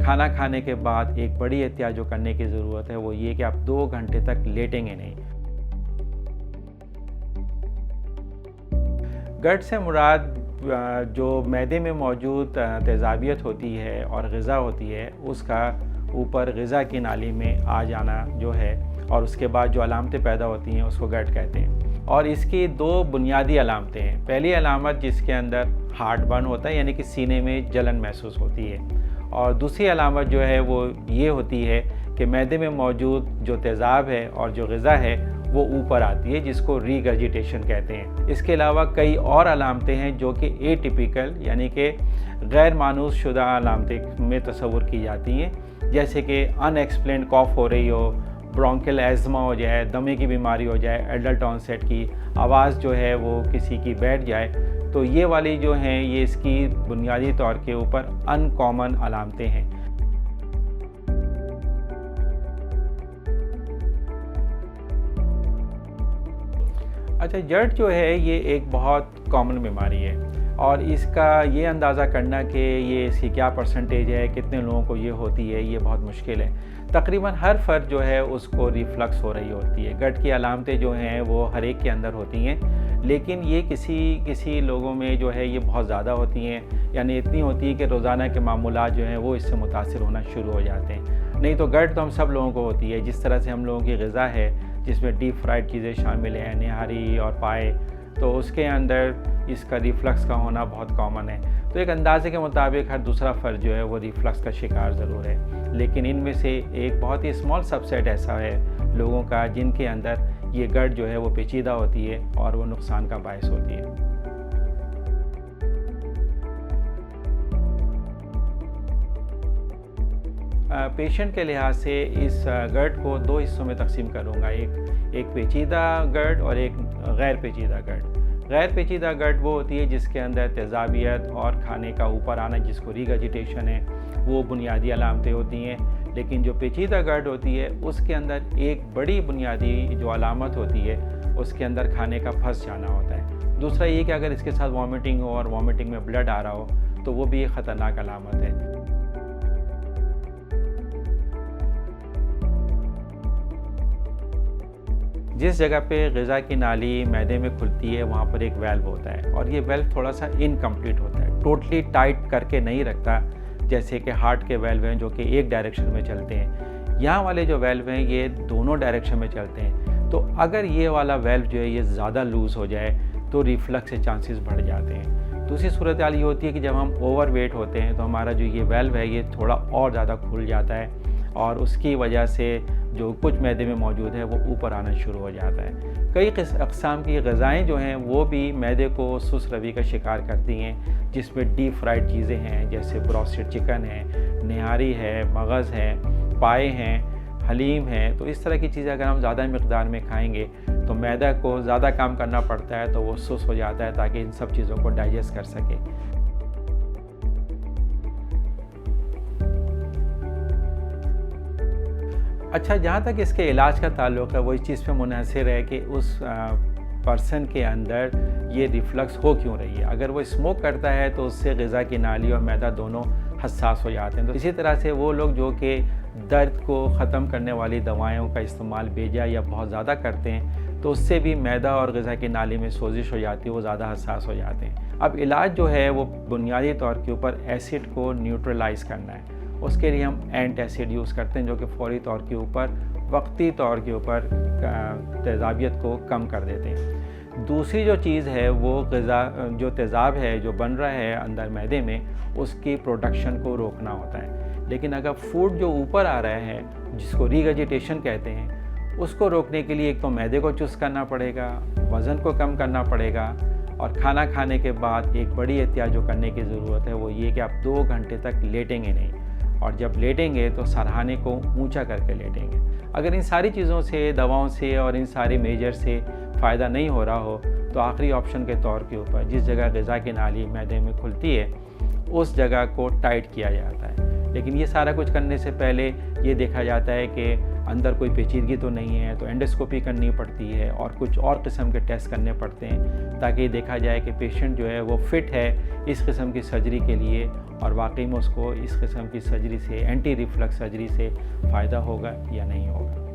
खाना खाने के बाद एक बड़ी एहतियात जो करने की ज़रूरत है वो ये कि आप 2 घंटे तक लेटेंगे नहीं। गट से मुराद जो मैदे में मौजूद तेज़ाबियत होती है और ग़िज़ा होती है, उसका ऊपर ग़िज़ा की नाली में आ जाना जो है, और उसके बाद जो अलामतें पैदा होती हैं उसको गट कहते हैं। और इसकी 2 बुनियादी अलामतें हैं। पहली अलामत जिसके अंदर हार्ट बर्न होता है, यानी कि सीने में जलन महसूस होती है, और दूसरी अलामत जो है वो ये होती है कि मैदे में मौजूद जो तेज़ाब है और जो ग़िज़ा है वो ऊपर आती है, जिसको रीगर्जिटेशन कहते हैं। इसके अलावा कई और अलामतें हैं जो कि एटिपिकल यानी कि गैर मानूस शुदा अलामतें में तस्वुर की जाती हैं, जैसे कि अनएक्सप्लेन्ड कॉफ हो रही हो, ब्रोंकियल एज़मा हो जाए, दमे की बीमारी हो जाए, एडल्ट ऑनसेट की आवाज़ जो है वो किसी की बैठ जाए। तो ये वाली जो हैं ये इसकी बुनियादी तौर के ऊपर अनकॉमन अलामतें हैं। अच्छा, जट जो है ये एक बहुत कॉमन बीमारी है, और इसका ये अंदाज़ा करना कि ये इसकी क्या परसेंटेज है, कितने लोगों को ये होती है, ये बहुत मुश्किल है। तकरीबन हर फ़र्द जो है उसको रिफ्लक्स हो रही होती है। गट की अलामतें जो हैं वो हर एक के अंदर होती हैं, लेकिन ये किसी लोगों में जो है ये बहुत ज़्यादा होती हैं, यानी इतनी होती है कि रोज़ाना के मामूलात जो हैं वो इससे मुतासिर होना शुरू हो जाते हैं। नहीं तो गट तो हम सब लोगों को होती है। जिस तरह से हम लोगों की ग़िज़ा है जिसमें डीप फ्राइड चीज़ें शामिल हैं, निहारी और पाए, तो उसके अंदर इसका रिफ्लक्स का होना बहुत कॉमन है। तो एक अंदाजे के मुताबिक हर दूसरा फ़र्द जो है वो रिफ्लक्स का शिकार ज़रूर है, लेकिन इनमें से एक बहुत ही स्मॉल सबसेट ऐसा है लोगों का जिनके अंदर ये गट जो है वो पेचीदा होती है और वो नुकसान का बायस होती है। पेशेंट के लिहाज से इस गट को 2 हिस्सों में तकसीम करूँगा, एक पेचीदा गट और एक गैर पेचीदा गट। गैर पेचीदा गट वो होती है जिसके अंदर तेज़ाबियत और खाने का ऊपर आना, जिसको रीगर्जिटेशन है, वो बुनियादी अलामतें होती हैं। लेकिन जो पेचीदा गट होती है उसके अंदर एक बड़ी बुनियादी जो अलामत होती है उसके अंदर खाने का फंस जाना होता है। दूसरा ये कि अगर इसके साथ वॉमिटिंग हो और वॉमिटिंग में ब्लड आ रहा हो तो वो भी एक ख़तरनाक अलामत है। जिस जगह पे ग़िज़ा की नाली मैदे में खुलती है वहाँ पर एक वेल्व होता है, और ये वेल्व थोड़ा सा इनकम्प्लीट होता है, टोटली टाइट करके नहीं रखता, जैसे कि हार्ट के वेल्व हैं जो कि एक डायरेक्शन में चलते हैं। यहाँ वाले जो वेल्व हैं ये दोनों डायरेक्शन में चलते हैं। तो अगर ये वाला वेल्व जो है ये ज़्यादा लूज़ हो जाए तो रिफ्लक्स के चांसेस बढ़ जाते हैं। दूसरी सूरत हाल ये होती है कि जब हम ओवरवेट होते हैं तो हमारा जो ये वेल्व है ये थोड़ा और ज़्यादा खुल जाता है, और उसकी वजह से जो कुछ मैदे में मौजूद है वो ऊपर आना शुरू हो जाता है। कई अक़साम की ग़िज़ाएँ जो हैं वो भी मैदे को सुस्त रवि का शिकार करती हैं, जिसमें डीप फ्राइड चीज़ें हैं, जैसे ब्रोस्टेड चिकन है, निहारी है, मगज़ है, पाए हैं, हलीम है। तो इस तरह की चीज़ें अगर हम ज़्यादा मकदार में खाएँगे तो मैदा को ज़्यादा काम करना पड़ता है, तो वो सुस्त हो जाता है ताकि इन सब चीज़ों को डाइजेस्ट कर सके। अच्छा, जहाँ तक इसके इलाज का ताल्लुक़ है वो इस चीज़ पे मुनहसर है कि उस पर्सन के अंदर ये रिफ्लक्स हो क्यों रही है। अगर वो स्मोक करता है तो उससे ग़िज़ा की नाली और मैदा दोनों हसास हो जाते हैं। तो इसी तरह से वो लोग जो कि दर्द को ख़त्म करने वाली दवाओं का इस्तेमाल बेजा या बहुत ज़्यादा करते हैं तो उससे भी मैदा और ग़िज़ा की नाली में सोजिश हो जाती है, वो ज़्यादा हसास हो जाते हैं। अब इलाज जो है वो बुनियादी तौर के ऊपर एसिड को न्यूट्रलाइज़ करना है। उसके लिए हम एंटासिड यूज़ करते हैं जो कि फ़ौरी तौर के ऊपर, वक्ती तौर के ऊपर तेज़ाबियत को कम कर देते हैं। दूसरी जो चीज़ है वो ग़िज़ा जो तेज़ाब है जो बन रहा है अंदर मैदे में, उसकी प्रोडक्शन को रोकना होता है। लेकिन अगर फूड जो ऊपर आ रहा है जिसको रीगर्जिटेशन कहते हैं, उसको रोकने के लिए एक तो मैदे को चुस्त करना पड़ेगा, वज़न को कम करना पड़ेगा, और खाना खाने के बाद एक बड़ी एहतियात जो करने की ज़रूरत है वो ये कि आप 2 घंटे तक लेटेंगे नहीं, और जब लेटेंगे तो सरहाने को ऊंचा करके लेटेंगे। अगर इन सारी चीज़ों से, दवाओं से और इन सारे मेजर से फ़ायदा नहीं हो रहा हो तो आखिरी ऑप्शन के तौर के ऊपर जिस जगह ग़िज़ा की नाली मैदे में खुलती है उस जगह को टाइट किया जाता है। लेकिन ये सारा कुछ करने से पहले ये देखा जाता है कि अंदर कोई पेचीदगी तो नहीं है, तो एंडोस्कोपी करनी पड़ती है और कुछ और किस्म के टेस्ट करने पड़ते हैं ताकि देखा जाए कि पेशेंट जो है वो फ़िट है इस किस्म की सर्जरी के लिए और वाकई में उसको इस किस्म की सर्जरी से, एंटी रिफ्लक्स सर्जरी से फ़ायदा होगा या नहीं होगा।